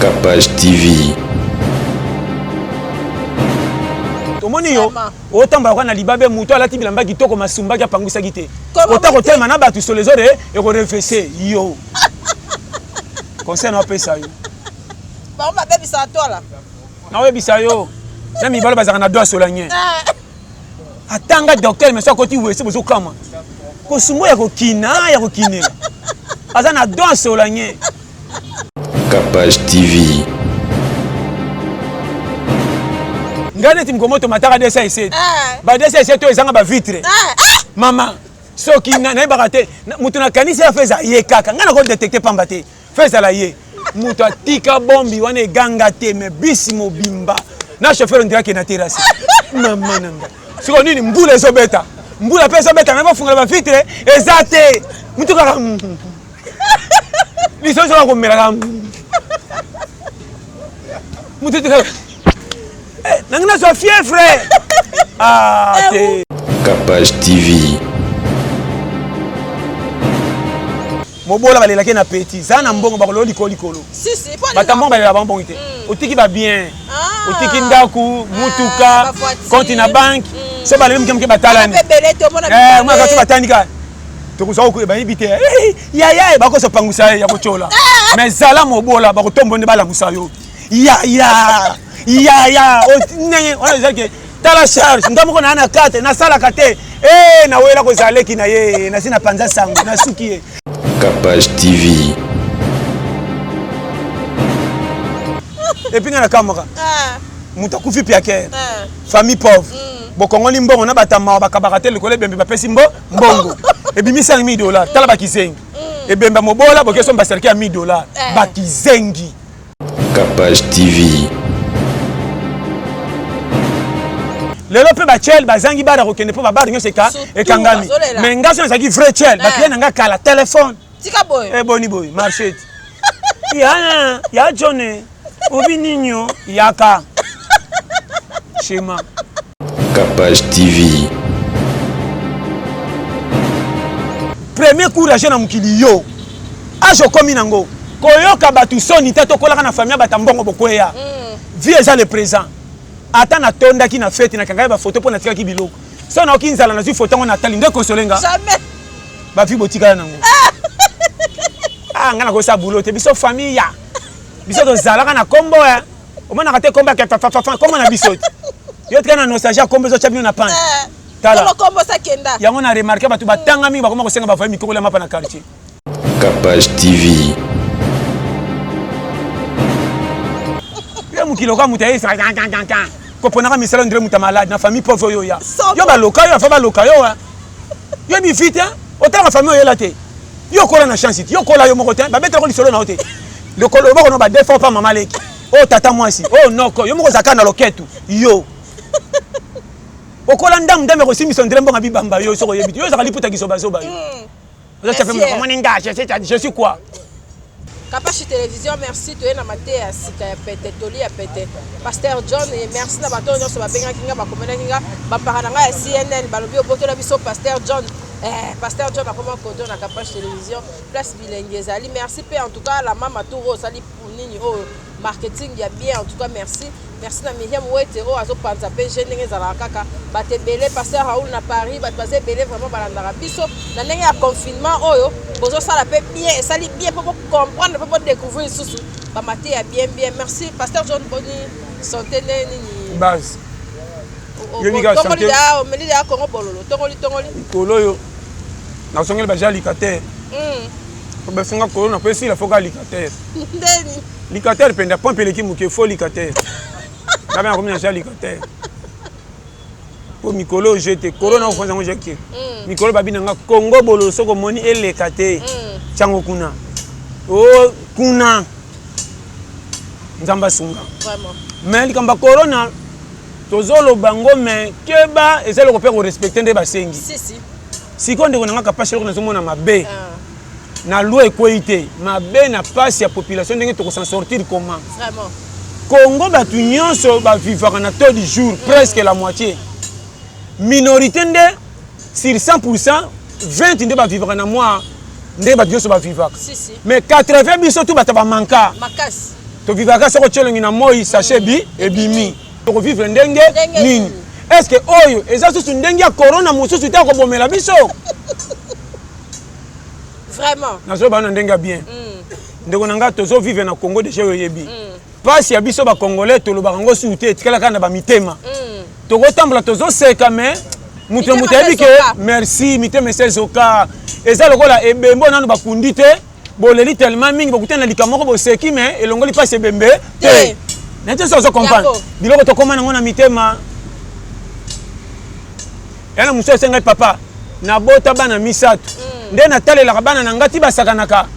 Capage TV. Tomoni yo autant ba na libabe muto alati bilamba kitoko masumba ya pangusa gite autant ko tema na batu sur les autres et ko refesser yo conseil na pesa yo ba ma bébé sa tola na we bisa yo na mi balo bazaka na doa solanye atanga docteur mais so koti wese bozo kama ko sumo ya ko kina ya ko kinela aza na doa solanye. Capage TV. Ngane ti mkomoto mataka desa ese ba desa ese to ezanga ba vitre mama soki na ba te mutu na kanisa ya feza ye kaka ngana ko détecter pamba te feza la ye mutu atika bombi wana eganga te me bisi mobimba na chauffeur ndira ke na terrasse mama nanga siko nini mbula ezobeta mbula pesa beta na ba funga ba vitre ezate mutu kaka biso so ko mera mutu kaka nangina so fièvre te Capage TV. mobola balela ke na petit za na mbongo bakolo likolo si pas batambo balela bambongo te otiki ba bien otiki ndaku mutuka compte na banque so baleli mke batalani moi ka to batandika to ko so ko ba ibite ya ba ko so pangusa ya ko chola mais zala mobola ba ko tombo ne bala musayo ya on a dit tala charge ndamo ko na 4 na sala kate na wela ko zaleki na ye na sina panza sango na suki. Capage TV. Et puis na kamera muta kufi piaker famille pauvre bokongoli mbongo na batama bakabaka le kole bembe bapesi mbongo et bi $100,000 tala bakizengi et bemba mobola bokeso mbaselki ya $1,000 bakizengi. Capage TV. Lelo pe ba chel bazangi bara kokende po babara nyo seka e kangami mais ngaso na zaki vrai chel ba client nga kala téléphone tika boy boni boy marché ya jone obi ninyo yaka schéma. Capage TV. Premier courage na mukili yo ajo komi nango koyoka batu soni te to kolaka na famille batambongo bokoya vie eza le présent ata na tonda ki na fête na kanga ba photo po na tika ki biloko so na okinzala na zu photo ngona tali nde kosolenga jamais ba fi botika nango ngana ko sa boulot te biso famille ya biso to zalaka na kombo ya o mona kate komba ka fa kombo na biso yo tika na nostalgie kombo zo chabino na pan tala kombo sa kenda yango na remarquer batu batanga mi ba koma ko senga ba famille mikoko la mapa na quartier. Capage TV. Mukilo ka mutaye sa ko ponaka misala ndire muta malade na famille pauvre yo ya yo ba loka yo fa ba loka yo bi vite otala famille yo la te yo kola na chance yo kola yo moko te ba beta ko lisolo na ote le kolo ba ko no ba défend pas mama leki tata mwasi noko yo moko zakana loketu yo okola ndam ko simi sondire mbonga bibamba yo soko yebiti yo zakali puta kisoba soba yo za chafe mo comment ninga je suis quoi. Capage télévision, merci to na maté à sika ya pete toli ya pete Pasteur John et merci na bato nyonso ba benga kinga ba komena kinga ba parana ya CNN balobi oboto na biso Pasteur John Pasteur John a comment kodo na Capage télévision place bilenge zali merci pe en tout cas la mama touro sali pour nini marketing ya bien en tout cas merci na Miriam Wete azo panza pe ndenge za la kaka bate belé Pasteur Raoul na Paris bat passer belé vraiment balandara biso na ndenge ya confinement oyo bozo sala pe bien et sali bien pour comprendre pour découvrir sous ba maté ya bien merci Pasteur John boni santé nini base yo ni ga santé meli ya Congo bololo tongoli koloyo na songel ba jali kater ba finga kolo na pesi la foka likater ndeni likater penda pompe leki muke fo likater na ba komina jali likater po mikolo jete corona ko fanza ngojeke mikolo babina nga Congo bololo soko moni elekate chango kuna kuna nzamba sunga vraiment mais likamba corona tozolo bango mais keba ezelo ko pe ko respecter nde basengi si konde konanga kapashe ko nazomona mabe na loi equité mabe na passe ya population ndenge to ko s'en sortir comment vraiment Congo batu nyonso ba vivre na taux du jour presque la moitié minorité nde sur 100% 20 nde ba vivre na moi nde ba nyonso ba vivre mais 80 biso tout bata ba manka makasi To vivaka soko tchelongi na moi sachet bi et bimi. To vivre ndenge nini. Est-ce que oyo eza susu ndenge ya corona mususu ta ko bomela biso? Vraiment. Nazo bana ndenge bien. Ndeko nanga tozo vivre na Congo de chez yebi. Pasi ya biso ba congolais to lobaka ngo suute tikala kana ba mitema. To ko tambla tozo seka mais mutu yebi ke merci mitema sezoka. Eza lokola ebembo nanu bakundi te. Boleli tellement mingi bakutana likamoko boseki mais elongoli pasi ebembe te. Nete so comprendre. Biloko to komana ngona mitema. Yana muso senga papa na bota bana misatu. Nde na talela bana na ngati basakanaka.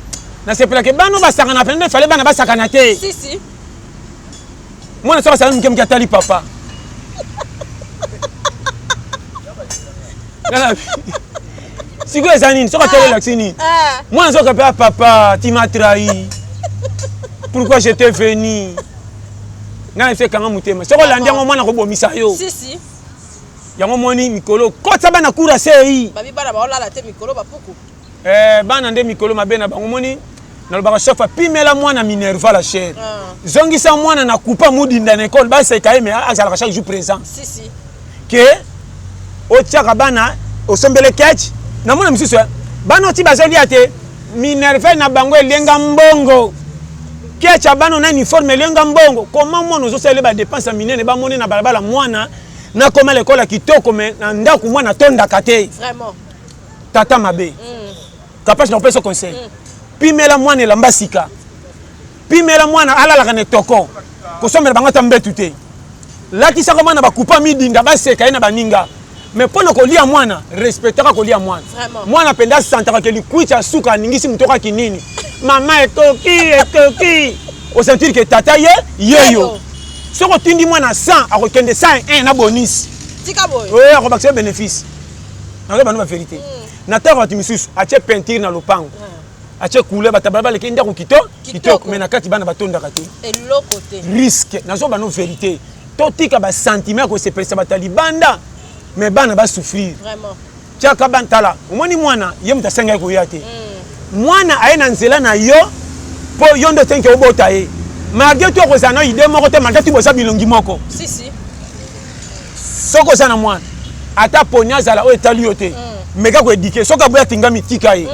Na sepela ke bano basakana pende fale bana basakana te. Si si. Mwana saka sana mke atali papa. Si quoi ça nini? Soka tele laxini. Mwana soka papa, tu m'as trahi. Pourquoi j'étais venu? Na fait kanga mutema. Soka landia mwana ko bomisa yo. Si si. Yango moni mikolo. Kota bana kura sei. Babi bana ba olala te mikolo bapuku. Bana nde mikolo mabena bango moni. Na lobaka chaque fois pimela mwana minerva la chair. Zongisa mwana na kupa mudinda na école ba c'est quand même azala chaque jour présent. Si si. Que o tiaka bana o sombele catch na mona misusu bana ti bazali ate minerva na bango elenga mbongo. Catch bana na uniforme elenga mbongo. Comment mwana ozo sele ba dépense minene ba moni na balabala mwana na koma l'école kitoko mais na ndako mwana tonda kate. Vraiment. Tata mabe. Capable na pesa conseil. Pimela mwana elamba sika. Pimela mwana alalaka ne toko. Kosomela bango tambetu te. Lati saka mwana bakupa midinga baseka na baninga. Mais pona kolia mwana, respectera kolia mwana. Mwana penda santaka ke likuicha suka ningisi mtoka kinini. Mama etoki. O sentir que tata yeyo. Soko tindi mwana 100 akokende 101 na bonus. Tika boy. Ouais, akobakse bénéfice. Na ba no vérité. Na tara timisusu atie peinture na lopango. Ache couleur batababa leki ndako kitoko mais na kati bana batonda kati et l'autre côté risque nazo bano vérité to tika ba sentiment ko se pressa batalibanda mais bana ba souffrir vraiment tiaka bantala omoni mwana ye mutasenga ko yate mwana aina nzela na yo po yondo tenke obota ye malgré toi ko zana ide moko te malgré tu bosa bilongi moko si si soko sana mwana ata ponya zala o etali yote meka ko éduquer soka boya tinga mitika ye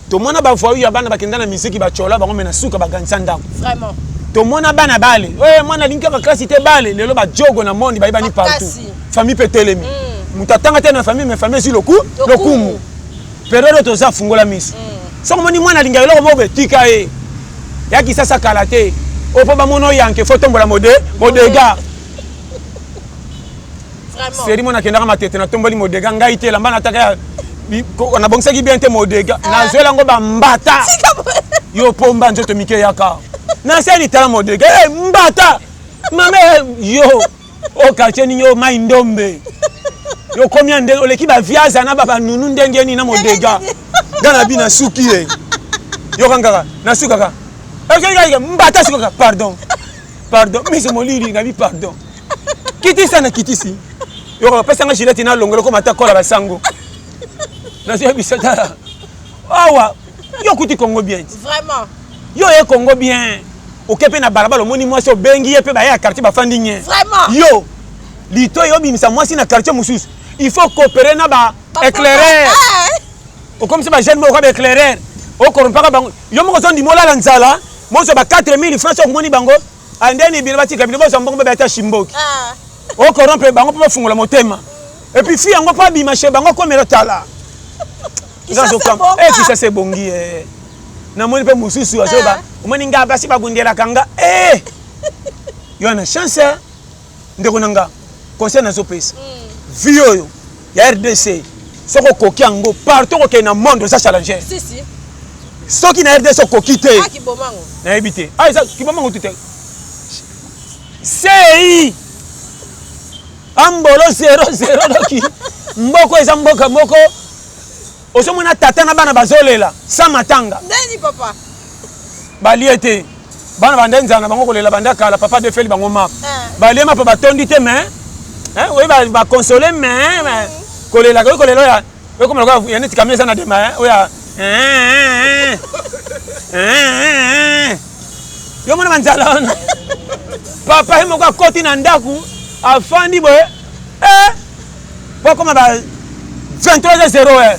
to mona ba fois ya bana bakenda na musique ba chola bango mena suka ba ganisa ndako vraiment to mona bana bale mwana linka ba classe te bale lelo ba jogo na monde ba ibani partout famille petelemi mutatanga te na famille mais famille si lokumu période to za fungola miss soko moni mwana linga lelo mo betika e yaki sasa kalate opo ba mono yanke faut tombola modega vraiment seri mona kenda ma tete na tomboli modega ngai te lamba na taka on a bon qui bien te modega na zoela ngo ba mbata yo pomba nzoto mike yaka na seni tala modega mbata mama yo o quartier ni yo mai ndombe yo combien de oleki ba viaza na baba nunu ndenge ni na modega dana bina suki yo kangaka na sukaka mbata sukaka pardon mais moliri ngabi pardon kitisa na kitisi yo pesa nga gilette na longolo ko mata kola basango Nasia bisata. Awa, yo kuti Congo bien. Vraiment. Yo e Congo bien. O kepe na balabala moni moi so bengi yepe ba ya quartier ba fandi nye. Vraiment. Yo. Lito yo bimisa moi si na quartier mususu. Il faut coopérer na ba éclaireur. O comme ça ba jeune mo ko ba éclaireur. O korompa bango. Yo mo ko zondi mola la nzala. Mo so ba 4000 francs so moni bango. Andeni bi ba tika bi bo so mbongo ba ta shimboki. O korompa bango po fungula motema. Et puis fi yango pa bi marché bango ko mero tala. Qui ça c'est bongi na moni pe mususu asoba omoni nga basi bagundela kanga yo na chance ndeko nanga conseil na zo pesa vio ya RDC soko koki ango partout ko na monde ça challenger si si soki na RDC koki te ki bomango na ebité ça ki bomango tout sei ambolo 00 doki mboko eza mboka moko osomona tata na bana bazolela sa matanga ndeni papa baliete bana bandenza na bango kolela banda kala papa de feli bango map balema pa batondi te mais oui ba consoler mais kolela ya we comme le ya neti kamisa na dema oya Yo mona manzala wana. Papa ye moko akoti na ndaku afandi boye. Pour comme 23h01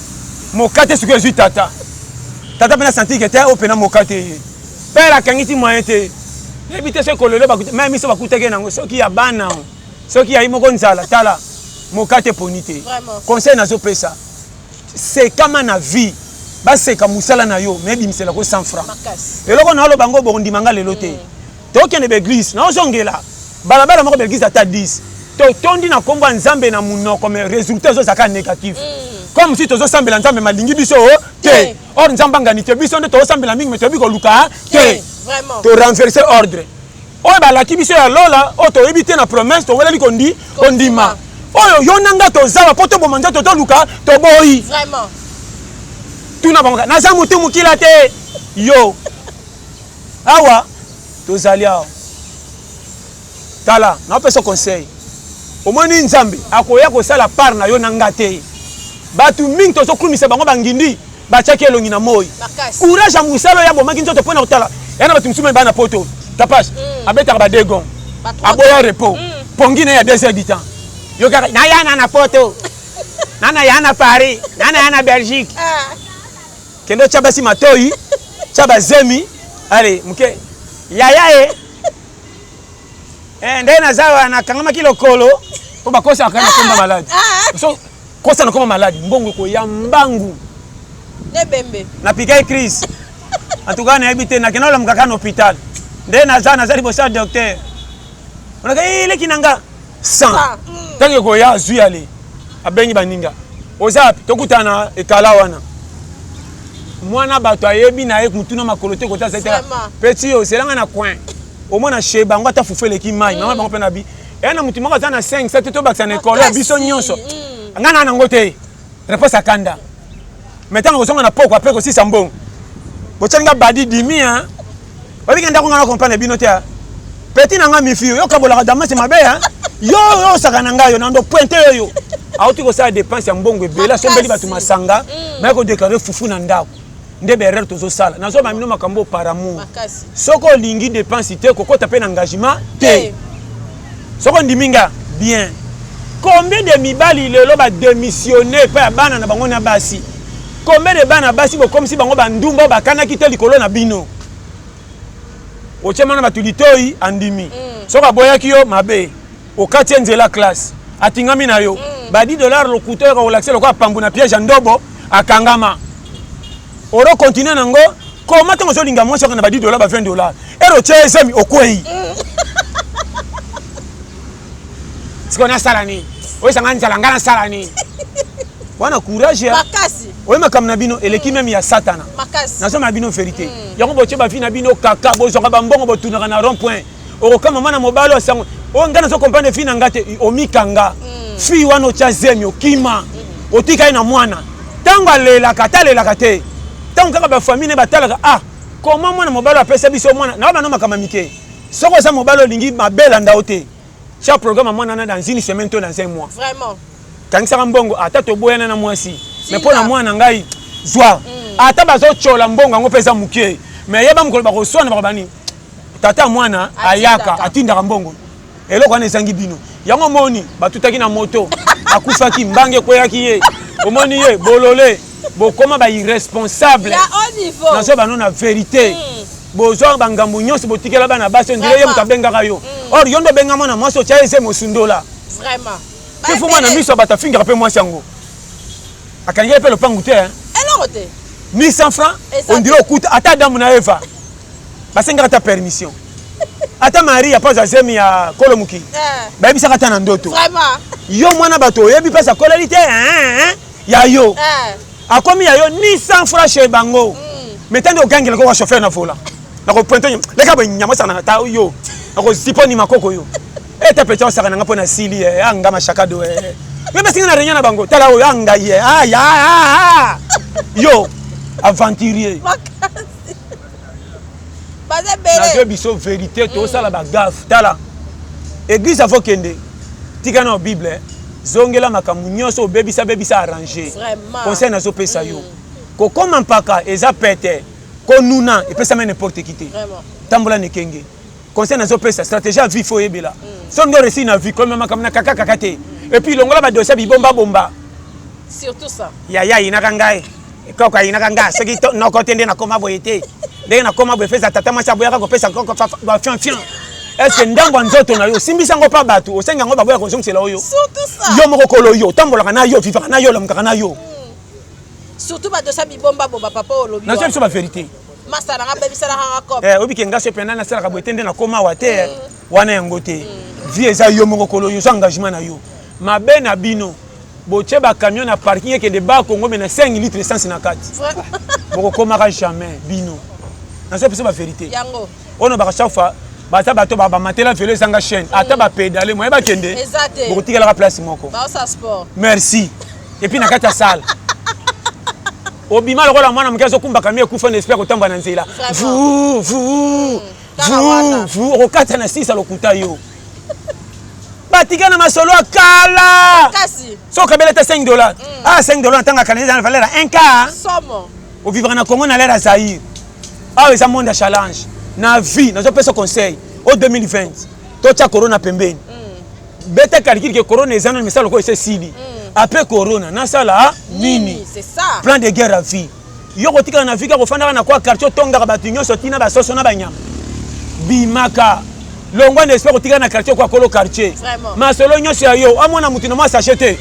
mokate suki ezwi tata. Tata pena senti que était opena mokate. Père akangiti moyen te. Ebite se kololo ba même miso ba kuteke nango soki ya bana. Soki ya imoko nzala tala mokate ponite. Conseil nazo pesa. C'est comme na vie. Ba c'est comme musala na yo mais bimisela ko 100 francs. Eloko na lo bango bondi manga lelo te. To kende be église na ozongela. Balabala moko be église ata 10. To tondi na kombo nzambe na munoko mais résultat zo zaka négatif. Comme si tozo sambela nzambe malingi biso te. Or nzamba ngani te biso nde to sambela mingi mais to biko luka te. Vraiment. To renverser ordre. Oyo ba la kibiso ya lola o to ebité na promesse to weleli kondi kondima. Oyo yo nanga to zaba poto bo manja to luka to boyi. Vraiment. Tuna bango na za mutu mukila te. Yo. Awa to zalia. Tala, na pesa conseil. Omoni nzambe akoya ko sala par na yo nanga te. Batu mingi to so krumisa bango bangindi ba chaki elongi na moyi. Courage amusalo ya bomaki nzoto pona kotala. Yana batu msume bana poto. Tapage. Abeta ba degon. Aboya repos. Pongi na ya 2 heures du temps. Yo kaka na yana na poto. Nana yana Paris, nana yana Belgique. Kendo chabasi matoi, chaba zemi. Allez, muke. Yaya ndé nazawa na kangama kilo kolo po bakosa akana komba malade. So kosa na komba malade mbongo ko ya mbangu. Ne bembe. Na pikai Chris. En tout cas na habité na kenola mkaka na hôpital. Ndé nazali bosa docteur. On a ile kinanga 100. Tangi ko ya zui ale. Abengi baninga. Ozapi tokutana ekala wana. Mwana bato ayebi na ye mutuna makolote kota zeta. Petit yo selanga na coin. Au moins na sheba ngwa ta fufele ki mai mama bango pena bi na mutu moko za na 5 7 to bakisa na école biso nyonso ngana na ngote réponse akanda maintenant ko songa na poko apeko si sambon bochenga badi dimi hein obi kenda ko ngana comprendre bino te petit na nga mifio yo kabola dama se mabe hein yo saka na nga yo na ndo pointe yo auti ko sa dépense ya mbongo ebela so mbeli batu masanga mais ko déclarer fufu na ndako nde berere tozo sala nazo ba mino makambo par amour soko lingi dépense te kokota pe na engagement te soko ndiminga bien combien de mibali lelo ba démissionner pa bana na bango na basi combien de bana basi bo comme si bango ba ndumba ba kana kite likolo na bino ochema na batulitoi andimi soko boyaki yo mabe okati nzela classe atingami na yo ba $10 le couteau ko relaxer ko pambu na piège ndobo akangama oro continue nango comment on zo linga moi soka na ba $10 ba $20 ero chezemi okwei sikona salani oyesanga nzala ngana salani wana courage ya makasi oyema kam na bino eleki même ya satana makasi na so na bino vérité yango boche ba fi na bino kaka bozoka ba mbongo botunaka na rond point oro kama mana mobalo sango o ngana so comprendre fi na ngate omikanga fi wana chazemi okima otika ina mwana tango alelaka talelaka te tant que ba famille ne batalaka comment mwana mobalo apesa biso mwana na bana makama mike soko sa mobalo lingi mabela ndaote chaque programme mwana na dans une semaine to dans 1 mois vraiment quand ça mbongo ata to boyana na mwasi mais pona mwana ngai joie ata bazo chola mbongo ngo pesa mukie mais yeba mukolo ba ko sona ba bani tata mwana ayaka atinda mbongo eloko na esangi bino yango moni batutaki na moto akufaki mbange koyaki ye omoni ye bolole bokoma ba irresponsable ya au niveau nazo bano na vérité bozo bangambo nyonso botikela bana basi ndile ye mutabenga yo or yondo benga mwana mwaso cha ese mosundola vraiment il faut mwana miso bata finga pe mwasi yango akangela pe lopangu te hein elote 1100 francs on dirait okuta ata damu na Eva basenga ta permission ata Maria pas azemi ya kolomuki ba bisa kata na ndoto vraiment yo mwana bato yebi pesa kolalité hein ya yo akomi ya yo 100 francs chez bango metande okangela ko chauffeur na vola na ko pointe leka ba nyama sana ta yo na ko siponi makoko yo eta pecha osaka na ngapo na sili anga mashaka do mais singa na renya na bango tala o anga ye ya yo aventurier baza belé na biso vérité to sala ba gaffe tala église a fokende tika na bible zongela makamu nyonso bebisa arranger conseil na zo pesa yo ko koma mpaka eza pete konuna epesa même n'importe qui te Vraiment. tambola nekenge conseil nazo pesa stratégie à vie faut yebela so ndo réussir na vie comme mama kamna kaka te et puis longola ba dossier bi bomba Surtout ça. ya inaka ngai koko inaka ngai soki no kotende na koma boyete ndenge na koma boye feza tata mwasi aboyaka kopesa koko ba fian est-ce que ndambo nzoto na yo simbisa ngo pa batu osenga ngo baboya consommer oyo Surtout ça. yo moko kolo yo tambola kana yo vivaka na yo lamka na yo Surtout ba dosa bibomba bomba papa olobi. na so ba vérité Masala nga bebisa na hanga kop. obi kenga so pena na sala ka boyete na koma wate wana yango te vie eza yo moko kolo yo so engagement na yo mabe na bino boche ba camion na parking ke de ba Congo mais na 5 litres essence na kati boko komaka jamais bino na so pesa ba vérité Yango. ono ba chaque fois bata bato ba matela vélo sanga chaîne ata ba pédaler moye ba kende Exact. boko tikala ka place moko Ba sa sport. merci et puis na kati ya salle obima lokola mwana moke azokumbaka mi ekufa na espère kotamba na nzela vous okokata na sisa lokuta yo batika na masolo akala Kasi. so kabela ta $5 $5 ntanga kana eza na valeur ya 1 quart Somo. ovivaka na Congo na l'air ya Zaïre awa eza monde ya challenge na vie nazopesa conseil au 2020 totia corona pembeni beta calcule que corona eza na misala ko ese sili après corona nasala nini C'est ça. plan de guerre à vie yo kotika na vie ka kofanda na kwa quartier tongaka batu nyonso tina basoso na banyama bimaka longwa na espère kotika na quartier kwa kolo quartier Vraiment. masolo nyonso ya yo amona mutu na mwa sachete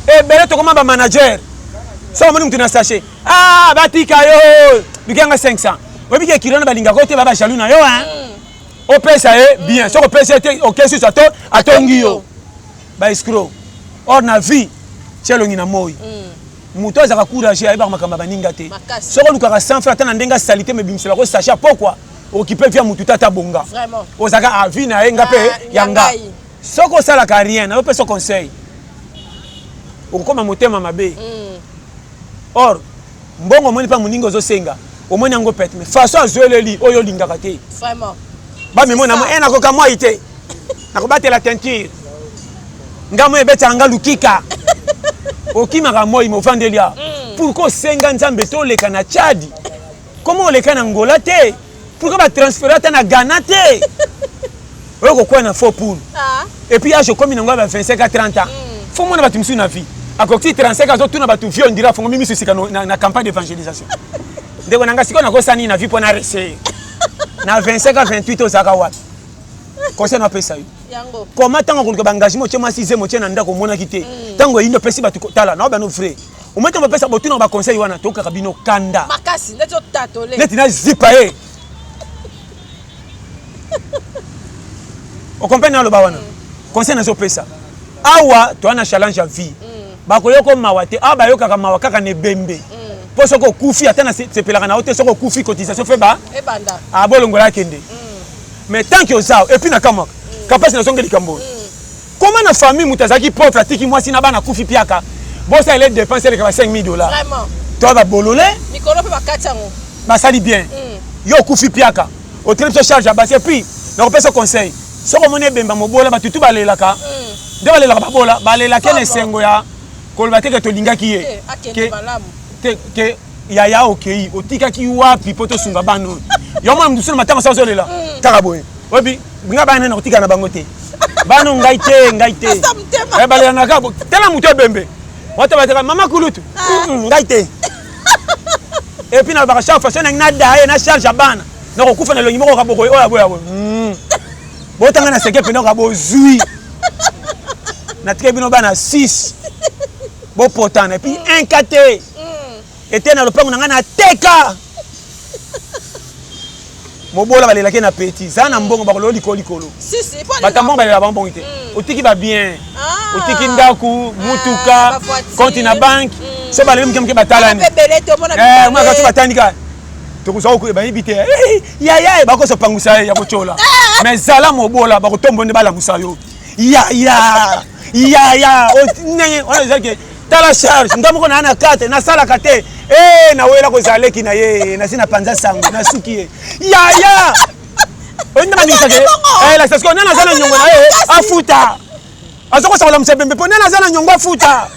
ebele tokoma ba manager so moni mutu na sachet batika yo bikanga 500 obike kilona balinga ko te baba jaloux na yo opesa bien so kopesa te okesi sato atongi yo ba escroc or na vie chelongi na moi muto azaka courage ayeba makamba baninga te soko lukaka sans faire tana ndenga salité me bimisela ko sachet pourquoi occupé via mutu tata bonga Vraiment. ozaka avi na enga pe yanga soko sala ka rien na opesa conseil okoma motema mabe or mbongo moni pa muninga ozosenga omoni yango pete mais façon azweleli oyo lingaka te Vraiment. ba memo na mo ena ko kamwa ite nakobatela teinture ngamo ebeta nga lukika okimaka moi movandelia pourquoi osenga nzambe toleka na Tchadi comment oleka na Angola te pourquoi batransfere ata na Ghana te oyo kokwa na faux poule et puis age okomi nango ya 25 à 30 ans fo mona bato mosusu na vie akoki 35 azotuna bato vie ondira fongo mimi sisika na campagne d'évangélisation ndeko nanga sikoyo nakosani na vie mpo na rese na 25 à 28 ozalaka wapi conseil napesa yo Yango. comment ntango koluka baengagement otie mwasi ze motie na ndako omonaki te ntango eyindi opesi bato tala na bano vrai omoi ntango opesa botuna baconseil wana tokaka bino kanda Makasi neti otatole. neti na zipa ye okomprene aloba wana conseil nazopesa awa toa na challenge ya vie bakoyoka mawa te awa bayokaka mawa kaka na ebembe mpo soki okufi ata nasepelaka na yo te soki okufi cotisation fe ba Ebanda. abolongola akende mais tant que ozao epuis nakamwaka kapasi nazonge likambo oyo koma na famille moto azalaki pauvre atiki mwasi na bana akufi piaka bosa ele dépense eleka $5 000 Vraiment. to babolole Mikolo pe bakati yango. basali bien yo okufi piaka otele biso charge ya basi epuis nakopesa conseil soki omoni ebemba mobola batutu balelaka nde balelaka babola balelaki na esengo ya koloba teke tolingaki ye Akende malamu. ke yaya okei otikaki wapi mpo tosunga bana oyo yo mwana motu na matanga sa ozolela kaka boye oyebi binga bana nene kotikala na bango te bana ngai te balelanaka tala motu ebembe wata bateka mama kulutu ngai te epuis nalobaka chaque fois so nangi nadaye na charge ya bana nakokufa na elongi moko kabokoye oyo aboya boye botanga na seke pene kabozwi natike bino bana 6 bopotana epuis 1 ka te ete na lopango na ngai na teka mobola balelaki na peti za na mbongo bakolo likolo batambongo balela bambongo te otiki babien otiki ndaku mutuka konti na banke so baleli moke batalani mwaka so batandika tokozwa bayebi te yaya bakosopangusa ya kocola mais zala mobola bakotombo nde balamusa yo yaya ndenge wana ezalaki tala charge nga moko na 4 nasalaka te nawela kozala leki na ye nasi na panza sango nasuki ye yaya oyinda bandikisake lasasiko nani aza na nyongo na ye afuta aza kosakola mosebembe mpo nani aza na nyongo afuta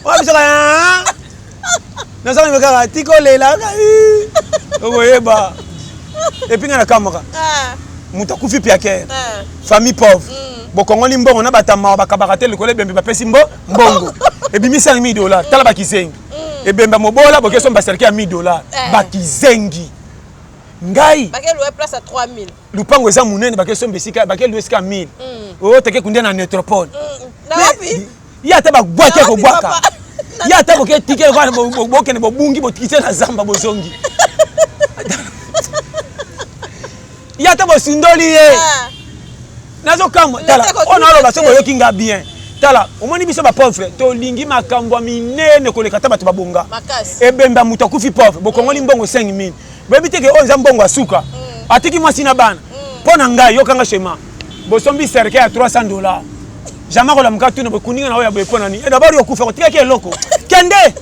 oya bisaka Nazali mekaka tiko lela. Oboyeba. Et puis na kamera. Muta kufi piaker. Famille pauvre. Bokongoli mbongo na batama bakabakate le kole bembe bapesi mbongo. Et puis $5,000 tala bakizengi. Et bemba mobola bokeso mbaselki à $1,000 bakizengi. Ngai bakel louer place à 3,000. Lupango eza munene bakeso mbesika bakel louer sika 1,000. Oh teke kundia na métropole. Na wapi? Ya ta bakbwaka ko bwaka. Ya ta boke tike kwa bokene bobungi botikise na zamba bozongi. Ya ta bosindoli ye. Nazo kama tala ona lo baso boyoki nga bien. Tala omoni biso ba pauvre to lingi makambo minene ko lekata bato babonga. Makasi. Ebemba muto kufi pauvre bokongoli mbongo 5,000. Bebi teke onza mbongo asuka. Atiki mwasi na bana. Pona ngai yokanga shema. Bosombi serke ya $300. Jamais la mkatu na bokuninga na oya bepona ni. E d'abord yokufa kotika ke loko. Kende.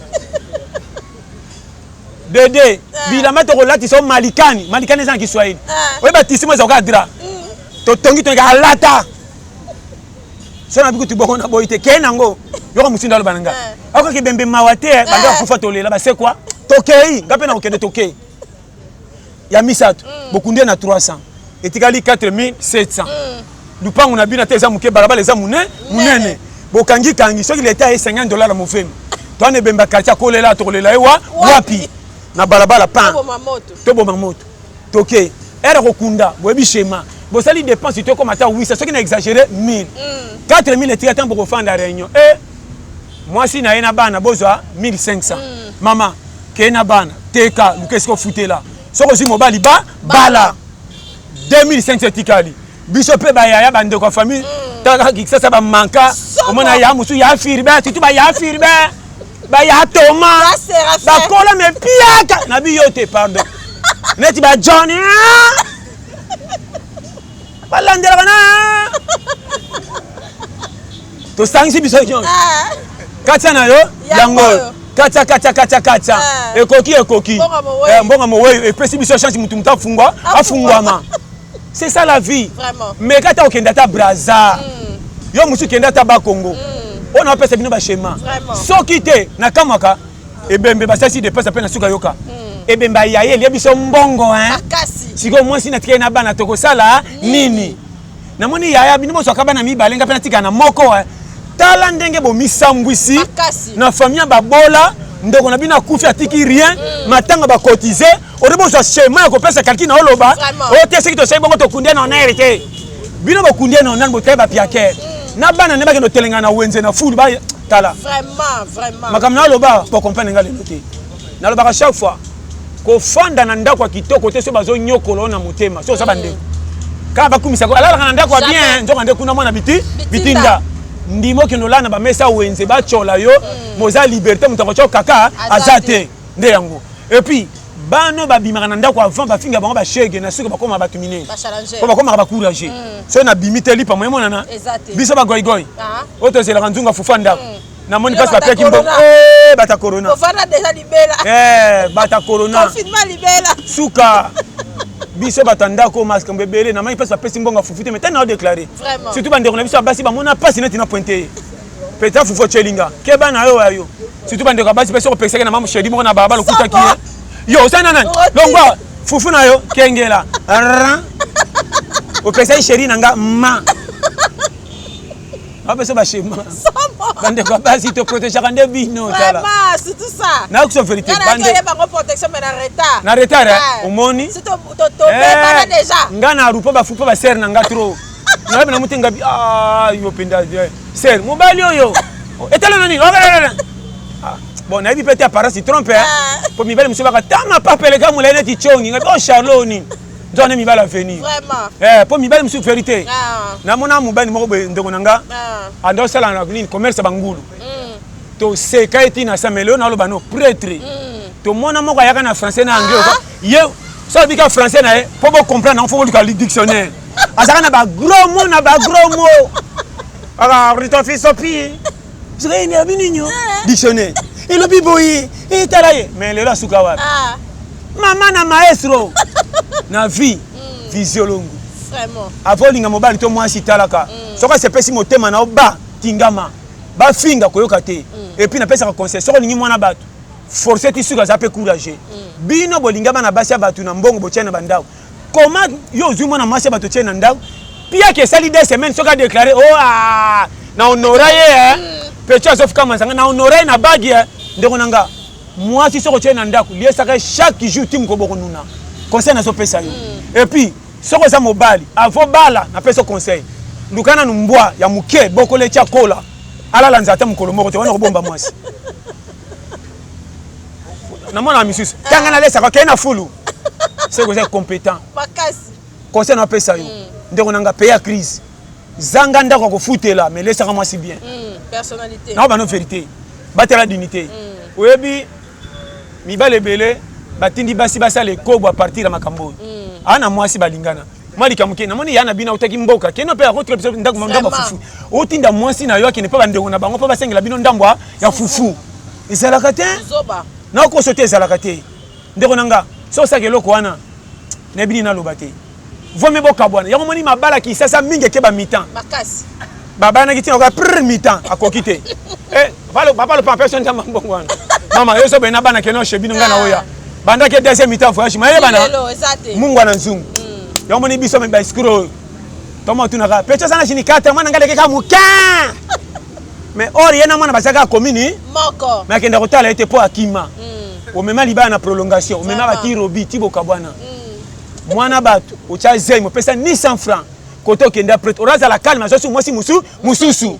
Dede bilama to kolati so malikani za Kiswahili. Oye batisimo za kadra. To tongi to ngalata. Sona biku tiboko na boite kenango. Yoko musinda lo bananga. Ako ke bembe mawate banda kufa tolela ba c'est quoi? Tokei, ngape na okende tokei. Ya misatu bokunde na 300. Etikali 4,700. Lupango na bina teza muke balabala eza munene. Bokangi kangi soki leta ye $50 mofemi. To ane bemba quartier kolela to kolela ewa wapi? Na balabala pan. To boma moto. Toke. Era kokunda boyebi schéma. Bosali dépense to comme ata 800 soki na exagérer 1,000. 4,000 etika tant pour faire la réunion. Moi si na ena bana bozwa 1,500. Mama, ke na bana teka qu'est-ce qu'on foutait là? Soko si mobali bala 2,500 tikali. Biso pe ba ya bande ko famille taka kikisa ba manka omona ya musu ya firbe titu ba ya firbe ba ya toma ba kola me piaka na biyote pardon neti ba Johnny balandela bana to sangi biso John katsa na yo yango katsa ekoki mbonga moweyo epesi biso chance mutu muta afungwama. C'est ça la vie. Vraiment. Mais quand tu as okenda ta braza, yo musu kenda ta ba Congo. On appelle ça bino ba schéma. So kité na kamaka e bembe ba sasi dépense peine suka yoka. E bemba yaye li biso mbongo hein. Makasi. Siko moi si na tika na bana toko sala nini. Na moni yaya bino mo soka bana mi balenga pe na tika na moko hein. Tala ndenge bo misambwisi na famille ba bola ndeko na bina kufi atiki rien matanga ba cotiser odebo so schéma ko pesa quelqu'un na oloba o te seki to sai bongo to kundia na onere bino ba kundia na onan bo te ba piaker na bana ne ba ke no telenga na wenze na food ba tala vraiment makam na oloba pour comprendre ngale noté na loba ka chaque fois ko fanda na ndako kitoko te so bazo nyokolo na motema so sa bande ka ba kumisa ko ala na ndako bien nzoka ndeko na mona bitinda ndimo ke no lana ba mesa wenze ba chola yo moza liberté mutako kaka azate nde yango et puis bano babimaka na ndako avant bafinga bango ba shege na suka bakoma batumine ko bakoma ba courager so na bimite lipa moyemo nana biso ba goigoi oto zela kanzunga fufanda na moni passe papier kimbo bata corona ofana déjà libela bata corona confinement libela suka biso batanda ko masque mbebele na mai passe papier simbonga fufute mais tana déclarer surtout bande on a biso basi ba mona passe net na pointer peut-être fufo chelinga ke bana yo ayo surtout bande ko basi pesa ko pesa na mamu shedi mo na baba lokuta ki yo sana nani longwa fufu na yo kengela o pesa sheri nanga ma apesa ba shema bande ko basi to protéger kande bino tala vraiment c'est tout ça na ko vérité bande na ko protection mais na retard omoni c'est to bana déjà ngana rupo ba fufu ba ser nanga trop na bana mutenga bi yo pinda ser mobali yo etala nani bon na bi peut-être apparence il trompe pour mi belle monsieur ba tama papele ka mulene ti chongi ngabi o charloni nzone mi bala venir vraiment pour mi belle monsieur vérité na mona mobali moko be ndeko nanga ando sala na nini commerce bangulu to se kaiti na samelo na lo bano prêtre to mona moko yaka na français na anglais ye ça veut dire français na pour bon comprendre on faut le dictionnaire azaka na ba gros mot alors rito fils opi c'est une abininyo dictionnaire et le biboyi et talaye mais le la suka wapi mama na maestro na vie visiolongo vraiment avolinga mobali to mwasi talaka soka se pesi motema na oba tingama ba finga koyoka te et puis na pesa ka conseil soko ningi mwana bato forcer ti suka za pe courageux bino bolinga bana basi abatu na mbongo botia na bandao comment yo zuma na masi abatu tia na ndao pia que sali 2 semaines soka déclarer oh ah na honoraye pecha sauf kama sanga na honoraye na bagi ndeko nanga moi si soko tia na ndako lié ça chaque jour tim ko boko nuna conseil na so pesa yo et puis soko za mobali avo bala na pesa conseil lukana numbwa ya muke boko le tia kola ala lanzata mukolo moko te wana ko bomba mwasi namona misusu tanga na lesa ka na fulu c'est que c'est compétent makasi conseil na pesa yo ndeko nanga payer crise zanga ndako ko futela mais lesa ka mwasi bien personnalité na ba no vérité batela dignité oyebi mibale belé batindi basi basale kobo à partir ya makambo ana mwasi balingana mali kamuke na moni yana bina utaki mboka keno pe akotre episode ndako ndamba fufu otinda mwasi na yo akine pa bandeko na bango pa basengela bino ndambwa ya fufu ezalaka te zoba na ko sote ezalaka te ndeko nanga so sake loko wana na bini na loba te vome boka bwana yango moni mabala ki sasa mingi ke ba mitan makasi baba na kitina ka prr mitan akoki te papa le papa son tamba mbongo wana mama yo so bena bana keno shebino ngana oya banda ke deuxième mitan voyage ma bana mungu ana nzungu yango moni biso me ba scroll toma tunaka pecha sana chini kata mwana ngale keka muka mais or yena mwana basaka commune moko mais akenda kotala ete po akima omema libana na prolongation omema batiro bi tiboka bwana mwana batu ocha zemo pesa ni 100 francs koto kenda prête oraza la calme so mwasi mususu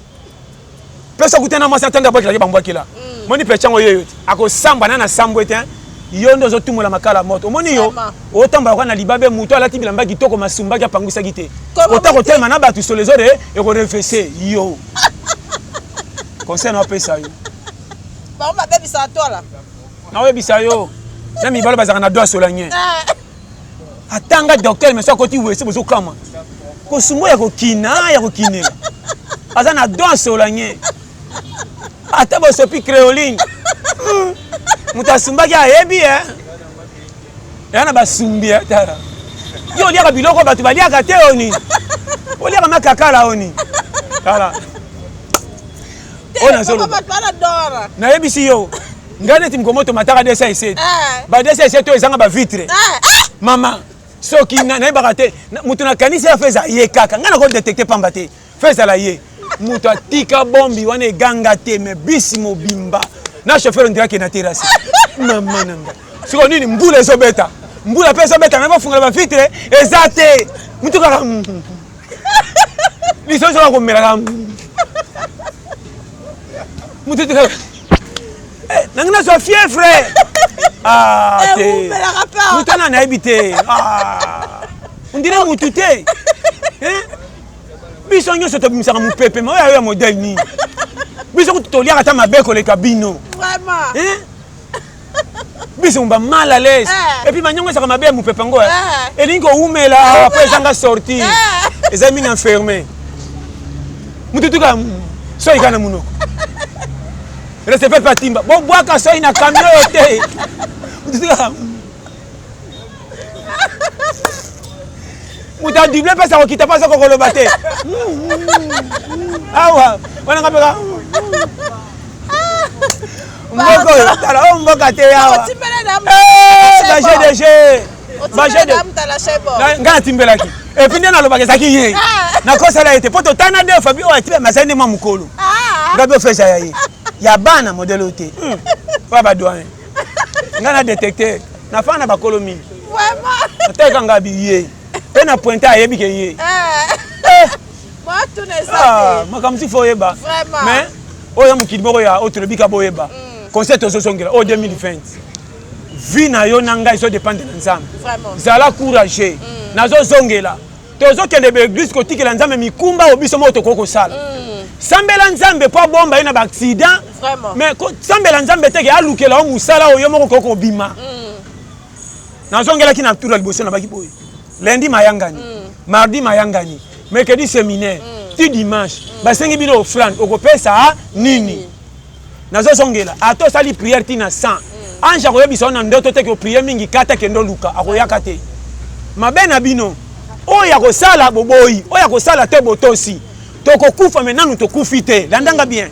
pesa kutena mwasi atanga bokela bambwakila moni pecha ngo yeyo akosamba na sambo ete yo ndo zotumula makala moto omoni yo otamba kwa na libabe muto alati bilamba kitoko masumba kya pangwisa gite otako tema na batu sur les ores et ko refesser yo conseil na pesa yo ba ba bebi sa tola na webisa yo na mibalo bazaka na doa solanye atanga docteur mais so koti wese bozo kama ko sumbo ya kokine aza na doa solanye ata bo sopi créoline mutasumba ya hebi yana basumbi tara yo liaka biloko batu baliaka te oni oliaka makakala oni tala ona solo na yebisi yo ngane ti mkomoto mataka desa iset ba desa iset to ezanga ba vitre mama soki na ba te mutu na kanisa ya feza ye kaka ngana ko détecter pamba te feza la ye mutu atika bombi wana eganga te me bisi mobimba na chauffeur ndira ke na terrasse mama nanga siko nini mbula ezobeta mbula pe ezobeta na ba funga ba vitre ezate mutu kaka biso so ko mera mutu kaka nangina so fièvre te mutana na ebité on dirait mutu te biso nyo so to bimisaka mupepe ma ya modèle ni biso kutolia kata mabeko le kabino vraiment biso mba mal à l'aise et puis manyongo saka mabe mupepe ngo elingo umela après zanga sortir les amis enfermés mutu tuka so ikana munoko reste fait patimba bon bois ka so ina camion te muta double pesa ko kita pasa ko koloba te awa wana ngapeka mboko tala mboka te awa baje de ngana timbelaki et puis ndena lobaka zaki ye na kosala ete poto tana de fabi o atibe masende ma mukolo ngabe fesa ya ye ya bana modèle oté baba douane ngana détecter na fana bakolo mingi vraiment teka ngabi ye pe na pointer ayebi ke ye moi tout ne ça makamsi fo yeba vraiment mais oya mukili boko ya otrobika boyeba conseil to sosongela o 2020 vie na yo na ngai so dépendre na nzambe zala courageux nazo zongela tozo kende be église ko tikela nzambe mikumba obiso moto koko sala sambela nzambe po bomba ina ba accident mais ko sambela nzambe teke alukela o musala o yo moko koko bima nazongela kina tour liboso na baki boy lundi mayangani mardi mayangani mercredi séminaire ti dimanche basengi bino offrande okopesa nini nazosongela ato sali prière tina 100 anja koyebisa na ndoto teke prière mingi kata kendo luka akoyaka te mabe na bino oya kosala boboyi oya kosala te botosi tokokufa menanu tokufi te landanga bien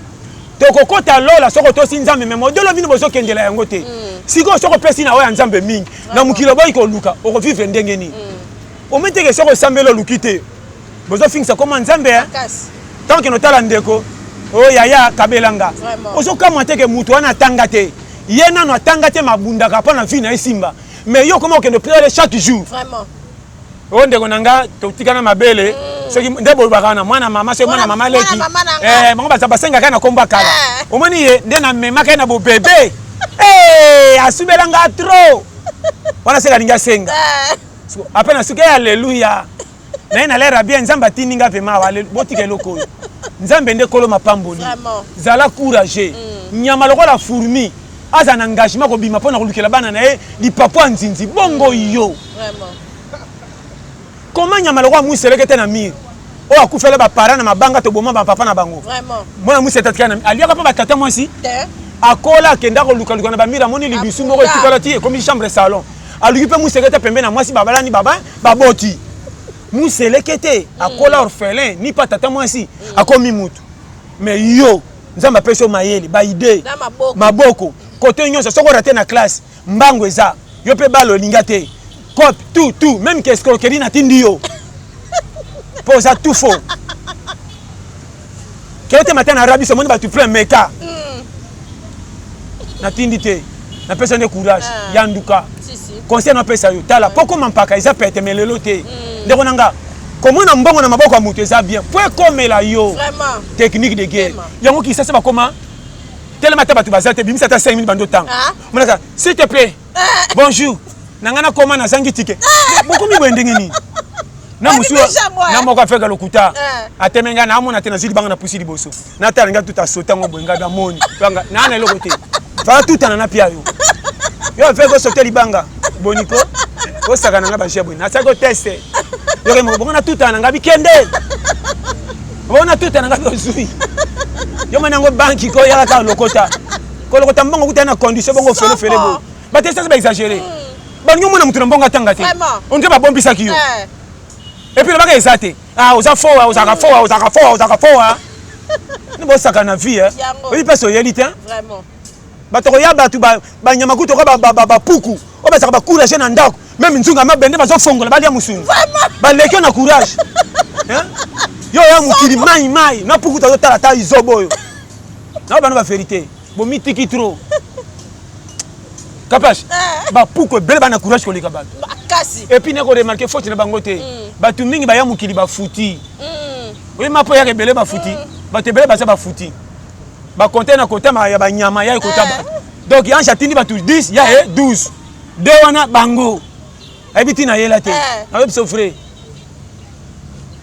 tokokota lola soko tosi nzambe me modelo vino bozokendela yango te siko soko pesi na oya nzambe mingi na mukilo boy ko luka okovivre ndenge nini ometeke soko sambelo lukite bozofingisa koma nzambe tant que notala ndeko o yaya kabelanga ozokamwa teke mutu wana tanga te ye nano atanga te mabundaka mpona vie na esimba mais yo koma okende priere chaque jour Vraiment. o ndeko nanga totikana mabele soki nde bolobaka na mwana mama soki mwana mama leki bango baza basengaka na kombo kala omoni ye nde namemaka ye na bobebe asubelanga tro wana seka lingi asenga ape na suki alleluya naye nalera bien nzambe atindinga mpema botika eloko oyo nzambe nde kolo mapamboli zala courage nyama lokola fourmi aza na engagement kobima mpona kolukela bana na ye lipapo ya nzinzi bongo yo koma nyama lokola mwiseleke te na mire oyo akufela bapara na mabanga toboma bapapa na bango mwana mwisi etatikana aliaka mpo batata mwasi akola akenda kolukaluka na bamire amoni libisu moko etikala ti ekomi chambre salon aluki mpe mwiseleke te pembe na mwasi babalani baboti mwiseleke te akola orphelin ni pa tata mwasi akomi mutu mais yo nzambe apesi yo mayele baide maboko kote nyonso soko orate na classe mbango eza yo mpe bala olinga te cop tout même que escroquerie natindi yo mpo oza tout faux kele te matin na arabi somoni batu plein meka natindi te napesa nde courage ya nduka conseil napesa yo tala mpo koma mpaka eza pete me lelo te ndeko nanga komona mbongo na maboko ya moto eza bien po ekomela yo technique de guerre yango kisasa bakoma telema ta bato baza te bimisa ta 5 minutes bando tanga monaka s'il te plaît bonjour nangana koma na zangi tike bokomi bwendenge nini na musu na moko afeka lokuta atemenga na amona te na zili banga na pusi liboso na talinga tout asota ngo bwenga da moni banga na na eloko te fala tout na pia yo afeka sauter libanga boniko o saka na ba jebo na sako teste yo ke mo bonga tout na ngabi kende bona tout na ngabi ozui yo manango banki ko ya ka lokota ko lokota mbongo kutana condition bongo fele bo ba teste ba exagérer ba nyomo na mutu na mbongo atanga te on te ba bombisa kiyo et puis le bagage ezate oza fort ni bo saka na vie oui parce que yeli te vraiment bato ya batu ba nyama kuto ko ba puku o ba saka ba courage na ndako même nzunga mabende bazo fongola ba lia musungu ba leki na courage hein yo ya mukili mai na puku to tala ta izobo yo na ba no ba vérité bo mitiki trop capable ba puku bele ba na courage ko leka bato et puis ne ko remarquer faute na bango te batu mingi ba ya mukili ba futi oui mapo ya rebele ba futi ba te bele ba sa ba futi ba compter na kota ma ya ba nyama ya kota ba donc ya chatindi ba 10 ya 12 de wana bango habiti na yela te na web souffrir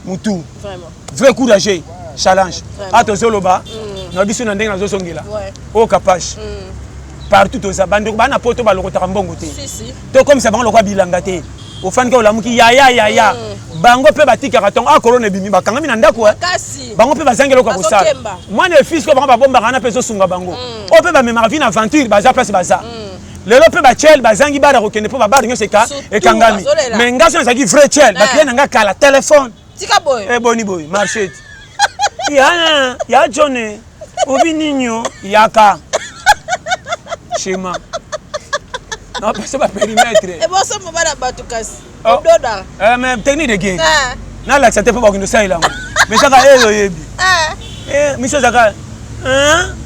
mutu vraiment vrai courage challenge atozoloba na biso na ndenge na zo songela o capage partout aux abandons bana poto balokota mbongo te to comme ça bango lokwa bilanga te ofandi ka olamuki ya bango pe batika katongo corona bimi bakanga mina ndako bango pe bazangelo kwa kosala mwana fils ko bango babomba kana pe zo sunga bango o pe ba memara vie na aventure baza place baza lelo pe ba chel bazangi bara ko kende po ba bara nyose ka e kangami mais ngaso na vrai chel ba client nga kala téléphone tika boy boni boy marché ya jone obi ninyo yaka Schéma. Non, c'est pas périmètre. Et bon, ça me va la batukasi. Ododa. Mais technique de guerre. Na la accepter pas qu'on nous saille là. Mais ça va yebi. Monsieur Zaka.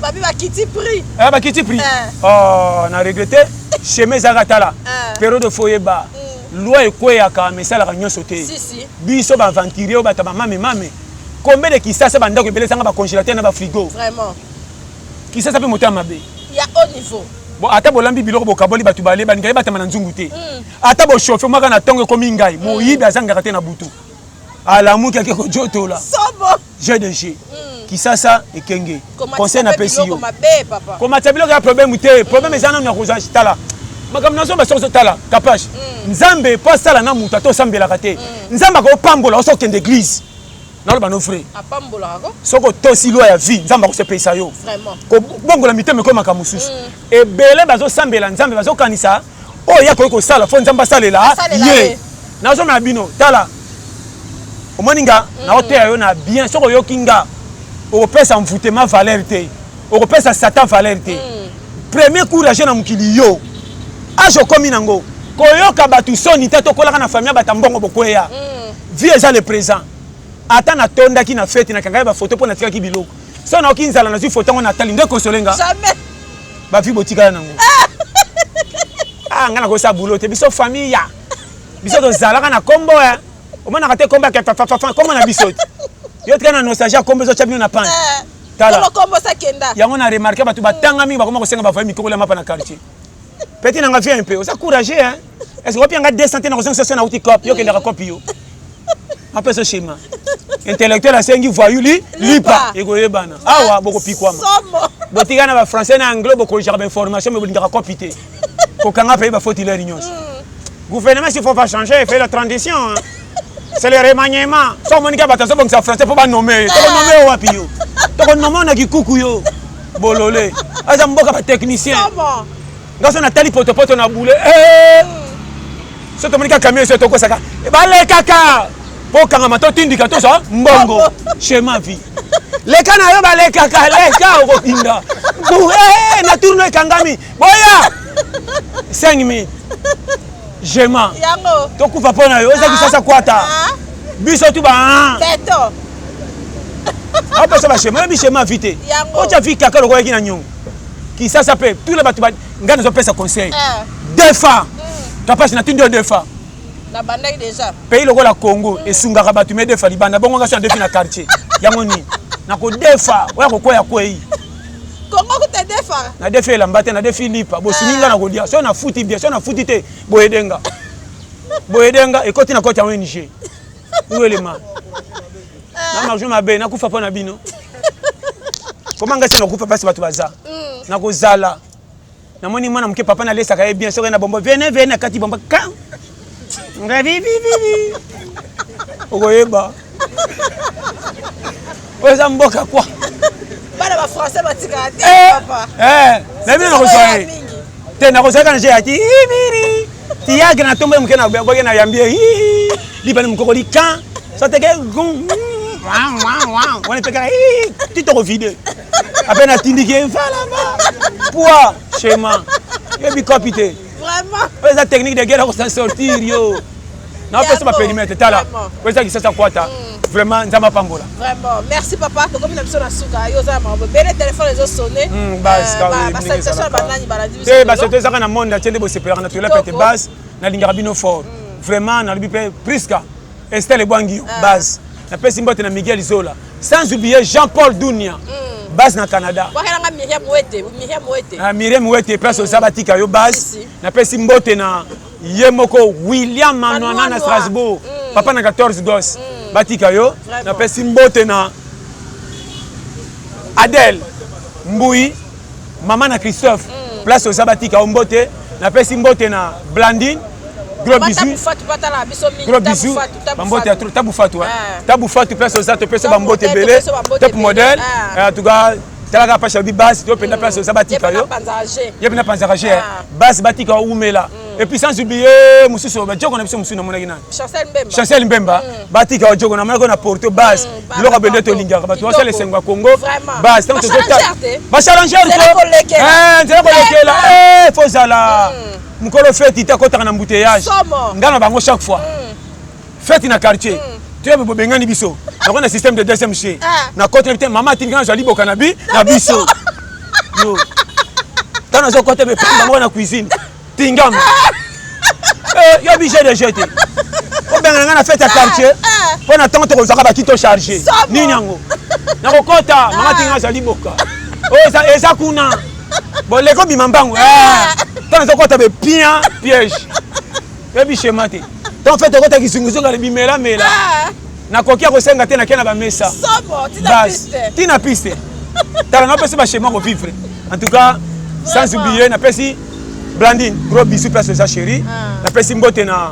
Babi ba kiti prix. Ba kiti prix. Oh, on a regretté. Chemin Zaka tala. Période de foyer ba. Loi e quoi ya ka mais ça la réunion sauter. Si. Biso ba ventiler o ba ta mama mame. Combien de qui ça ba ndako belé sanga ba congélateur na ba frigo. Vraiment. Qui ça peut monter à mabe. Il y a haut niveau. Bon ata bolambi biloko bokaboli batu bale baninga batama na nzungu te ata bo chauffer mwaka na tongo komi ngai moyibi azanga te na butu ala muki akeko joto la sobo j'ai de chez qui ça ekenge conseil na pesi yo comment ça biloko ya problème te problème ezana na kozangi tala makam nazo ba soso tala capage nzambe pas sala na mutu to sambela kate nzamba ko pambola oso kende église na loba no frère apambola ko soko tosi lo ya vie nzamba ko se pesa yo vraiment ko bongola miteme ko makamususu e bele bazo sambela nzambe bazo kanisa o ya ko sala fo nzamba salela ye na zo na bino tala o moninga na hotel yo na bien soko yo kinga o pesa mfute ma valeur te okopesa Satan valeur te. Premier courage na mukili yo. Ajo komi nango. Koyoka batu soni te tokolaka na famille batambongo bokoya. Vie eza le présent. Ata na tonda ki na fête na kanga ba photo pour na tika ki biloko. So na okinzala na zu photo ngo Nathalie nde kosolenga. Jamais. Ba vi botika nango. Ah ngana ko sa boulot te biso famille ya. Biso to zalaka na kombo ya. Omona kate kombo ya fa kombo na biso. Yo tika na nostalgie kombo zo chabino na pan. Tala. Kolo kombo sa kenda. Yango na remarquer batu batanga mi ba koma ko senga ba famille mikoko la mapa na quartier. Petit nanga vient un peu. Osa courageux hein. Est-ce que on a 2 centaines de personnes na outil cop yo kenda ka copie yo. Après ce schéma. Intellectuel a sengi voyou lipa ego yebana. Awa boko pikwama. Botika na ba français na anglais boko jarbe information mais bolinga copie te. Ko kanga paye ba faute leur nyonso. Gouvernement s'il faut pas changer, fait la transition. C'est le remaniement. So monika bataso bon ça français pour pas nommer. To nommer wapi yo. To nommer na kikuku yo. Bololé. Aza mboka ba technicien. Ngasa na tali poto na boule. So to monika camion so to ko saka. Bale kaka. Po kanga mato tindika to so mbongo. Schéma vie. Leka na yo bale kaka leka okopinda. Na tourne kangami. Boya. 5 minutes. Jema. Yango. Tokufa pona yo eza kisasa kwata. Biso tu ba. Teto. Apa ça va schéma bi schéma vite. Ko cha vi kaka loko yaki na nyongo. Kisasa pe tous les batu ngana zo pesa conseil. 2 fois. Tu passe na tindo 2 fois. Na bandai déjà. Pays loko la Congo et sungaka batu me 2 fois libanda bongo ngasa 2 fois na quartier. Yango ni. Na ko 2 fois wa ko koya kwei. Congo ko te 2 fois. Na 2 fois la mbate na 2 fois lipa. Bo sininga na ko dia. So na futi bien, so na futi te boyedenga. Boyedenga e koti na koti ya ONG. Uelema. Na marjo mabe na kufa pona bino. Comment ngasi na kufa pasi batu baza. Na ko zala. Na moni mwana mke papa na lesa ka bien so na bombo vene kati bombo ka. Ngavi. Ogoyeba. Oza mboka kwa. Bana ba français batika ati papa. Na bino na ko soye. Te na ko soye kana je ati. Ti yaga na tombe mke na boge na yambie. Libani mkoko lika. So teke wow. On est peka tu te vide. À peine atindike fala ba. Poids schéma. Yebi copité. Vraiment. La technique de guerre pour sortir yo. Na pesa ba périmètre tala. Pesa qui ça kwata. Vraiment nzama pambola. Vraiment. Merci papa. To comme na biso na suka yo za ma bele téléphone les sonné. Base ba sensation ba nani ba radio. Eh ba c'est ça na monde tiende bo sepérer na tula pete base na lingara bino fort. Vraiment na libi Priska. Estelle Bwangi base. Na pesa mbote na Miguel Zola. Sans oublier Jean-Paul Dounia. Base na Canada. Wakelanga Miriam Wete. Miriam Wete place au Sabatika yo base. Na pesa mbote na Yemoko William Manwana na Strasbourg. Papa na 14 gosses. Batika yo. Na pesa mbote na Adèle Mboui. Maman na Christophe. Place au Sabatika mbote. Na pesa mbote na Blandine. Gros bisous. Gros bisous. Bambote ya tabu fatou. Tabu fatou place aux autres place bambote belé. Top modèle. En tout cas, talaka pa chabi base, tu penda place aux Sabatika yo. Yebina panzarage. Base batika umela. Et puis sans oublier mususu ba joko na biso mususu na mona gina. Chancel Mbemba. Batika joko na mona na Porto base. Loko bende to lingaka ba tu ça les Sengo Congo. Base tant que ba challenger ko. Nzela ko lekela. Faut zala. Mukolo fête ita kota na embouteillage. Ngana bango chaque fois. Fête na quartier. Tu es bobengani biso. Na système de deuxième chez. Na côté maman tinga jali bokanabi na biso. Yo. Tana zo côté be pamba na cuisine. Tingam. Yo obligé de jeter. Obengana na fête à quartier. Pour na temps to zaka ba kito charger. Ni nyango. Na kokota maman tinga jali boka. Oh ça kuna. Bon les ko bimambango. Tant que tu as bien piège. Et puis chez Maté. Tant fait que tu as qui bimela mela. Na kokia ko senga te na kena ba mesa. Sobo, tina piste. Tala na pese ba chez moi vivre. En tout cas, sans oublier na pesi Blandine, gros bisous place aux chérie. Na pesi mbote na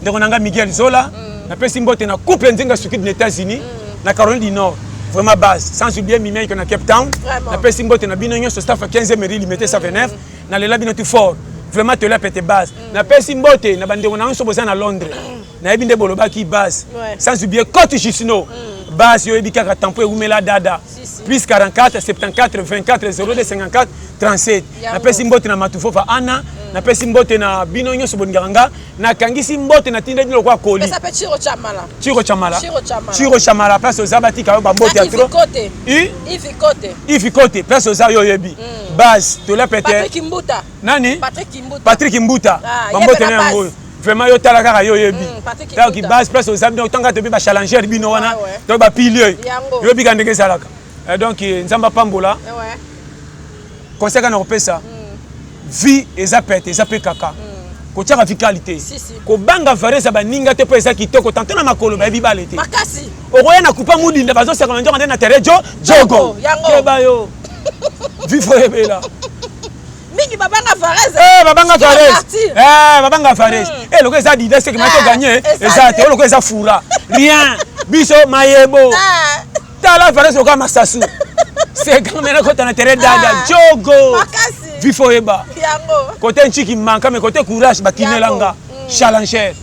nanga Miguel Zola. Na pesi mbote na couple nzinga suki des États-Unis, na Caroline du Nord. Vraiment base. Sans oublier Mimé qui est à Cape Town. Na pesi mbote na bino ce staff 15e mairie limité 129. Na lela bino tout fort. Vraiment te la pété base. Na pesi mbote na bande on a so à Londres. Na ebinde boloba qui base. Sans oublier Côte Gisino. Base yo ebika ka tempo e umela dada. plus 44 74 24 02 54 37 napesi mbote na matufofa ana napesi mbote na bino nyonso boninganga nakangisi mbote na tinde bilo kwa koli pesa pe Chiro Chamala Chiro Chamala place aux abatika yo ba mbote ya trop Ifi Kote place aux yo yebi base to la pete Patrick Mbuta nani Patrick Mbuta ba mbote na yango vraiment yo tala kaka yo yebi ta ki base place aux abatika tanga to be ba challenger bino wana to ba pilier yo bi kandenge salaka donc nzamba pambola conseil na opesa vie eza pete eza pe kaka ko tchaka vitalité ko banga vareza baninga te po eza kitoko tantona makolo ba bibale te makasi okoya na kupa mudinda bazo seka njonga ndena terejo jogo keba yo vifo ebela mingi babanga vareza babanga vareza loko eza dida seki mato gagner eza te loko eza fura rien biso mayebo tala vareza ko masasu c'est quand même quand on a terre dada jogo vifo eba côté nchiki manka mais côté courage bakinelanga challenger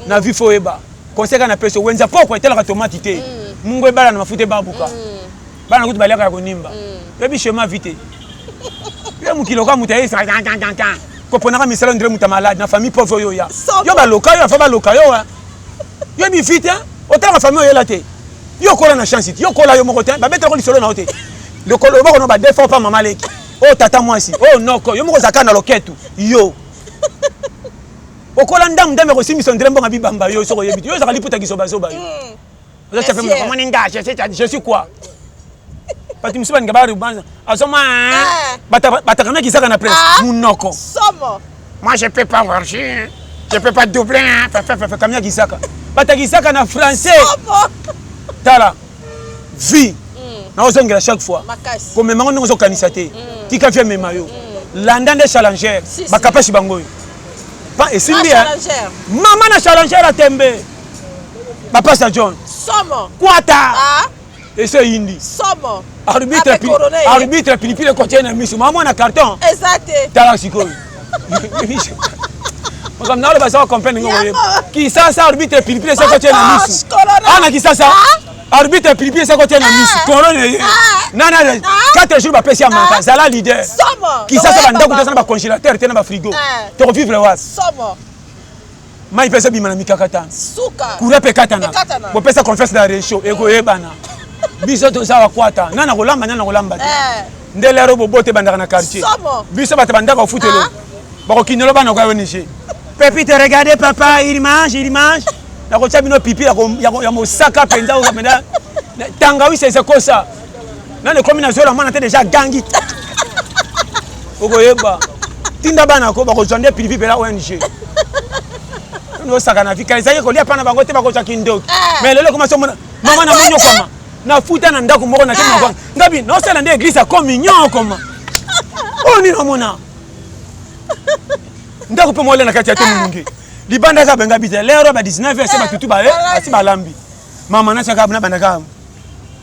na vifo eba conseil na peso wenza poko etela tomate te mungu ebala na mafuta babuka bana kutu balaka ya konimba bebi chemin vite yo mukilo ka mutaye ko pona ka misala ndire muta malade na famille pauvre yo ya yo ba loka yo fa ba loka yo bi vite otala famille yo la te yo kola na chance yo kola yo moko te ba betela ko lisolo na hote le kolo bako no ba défend pas maman leki oh tata mwasi oh noko yo moko zakana loketu yo okola ndam ndame ko simi sondre mbonga bibamba yo soko yebi yo zakali puta kisoba soba yo oza chef mo comment ninga je suis quoi pati msuba ngabari banza asoma bata kana kisaka na presse munoko somo moi je peux pas marcher je peux pas doubler fa kamia kisaka bata kisaka na français tala vie na ozongela chaque fois comme mango ndongo zokanisa te tika fia mema yo landa nde challenger bakapashi bango pa esimbi mama na challenger a tembe papa sa John somo kwata ese indi somo arbitre pilipile côté na misu mama na carton exact tala sikoyo comme na le basa comprendre ngoyo ki sasa arbitre pilipile sa côté na misu ana ki sasa arbitre pilipile sa côté na misu corona nana 4 jours ba pesi ya manka zala leader ki sasa banda kutesa na ba congélateur te na ba frigo to vivre was somo mai pesa bima na mikakata suka kura pe katana bo pesa confesse na resho ego yebana biso to sawa kwata nana kolamba te ndelero bobote bandaka na quartier biso bata bandaka ofutelo bako kinelo bana kwa wenishe Pépite regardez papa il mange na ko chabino pipi ya mosaka penza o kamenda tangawi c'est quoi ça na le combinaison la mwana te déjà gangi okoyeba tinda bana ko bako zonde pipi pela ONG no saka na fika ezaki ko lia pana bango te bako chaki ndoki mais lelo comment ça mama na munyo kama na futa na ndako moko na tena kwa ngabi no sala nde église comme mignon koma oni no mona ndako pe mole na kati ya temu mungi libanda ka benga bite lero ba 19 c'est ba tutu ba asi ba lambi mama na chaka bana bana ka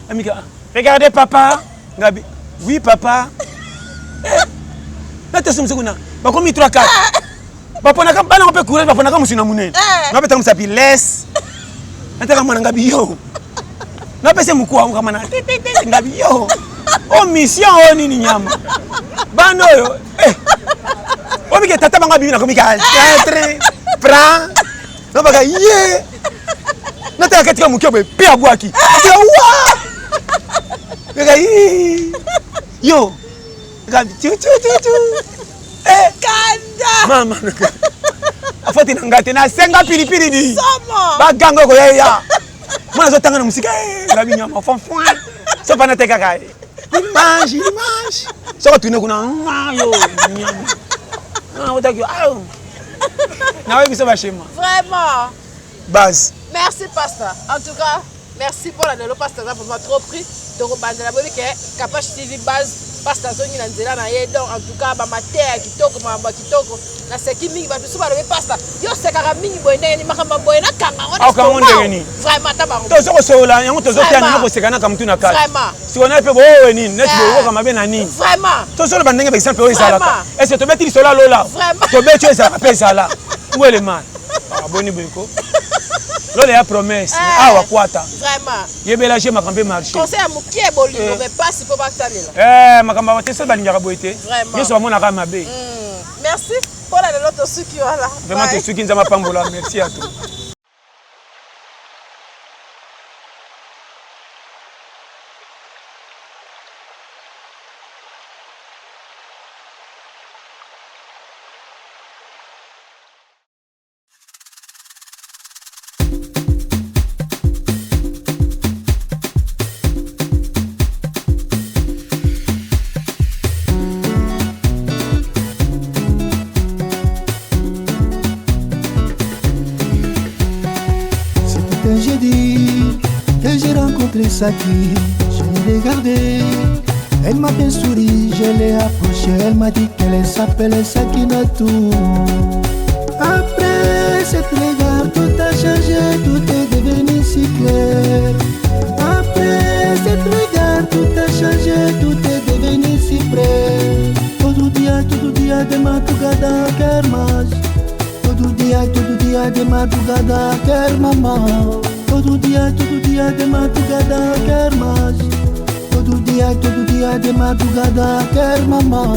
amika regardez papa ngabi oui papa na tesu msukuna ba komi 3 4 ba pona ka bana pe courage ba pona ka musina munene na pe tamusa pi less na taka mwana ngabi yo na pe se mukua kama na ngabi yo o mission oni ni nyama bano yo omi ke tata banga bibi na komika entre prend no baga ye na ta katika mukebe pe abwaki wa baga yo gabi tu kanda mama afoti na ngate na senga pilipili di ba gango ko ya mwana zo tanga na musika gabi nyama fonfon so pana teka kai il mange so tu ne kuna yo nyama Vraiment. Base. Merci, pasteur. En tout cas, merci pour la délo pasteur. Pour moi, trop pris. Donc, on va dire que Kapash TV base, pasteur Zoni Nanzela na ye. Donc, en tout cas, ma terre qui toque, ma kitoko. Na seki mingi ba tusuba le pasteur. Yo sekara mingi boyena ni makamba boyena kanga. Vraiment tabango. To soko sola, yango to zokia na ko sekana kam tuna kala. Vraiment. Si on a fait bo ni, net bo kama be na ni. Vraiment. To solo bandenge ba exemple o ezala. Est-ce que to beti sola lola? Vraiment. To beti ezala pe ezala. Où est le mal? Ah boni beko. lolo ya promesse awa kwata vraiment yebelage makambo marché conseil ya mokie bolingo mais pasi mpo basalela makambo batesa balingaka boye te nyonso bamonaka mabe merci mpona lelo tosuki wana vraiment tosuki nzambe apambola merci à toi. J'ai dit que j'ai rencontré Saki, je l'ai regardé, elle m'a bien souri, je l'ai approché, elle m'a dit qu'elle s'appelle Sakinatou. Après cette regard, tout a changé, tout est devenu si clair. Après cette regard, tout a changé, tout est devenu si près. Todo dia de madrugada, quer mais. Todo dia de madrugada, quer mamar. Todo dia de madrugada, quer mais. Todo dia de madrugada, quer mamar.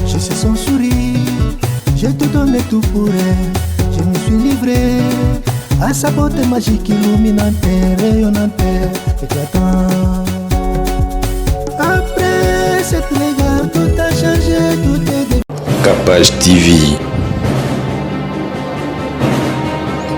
Je sais son sourire, j'ai tout donné tout pour elle. Je me suis livré à sa beauté magique illuminante, rayonnante, éclatante. Après cette regard, tout a changé, tout est Capage TV.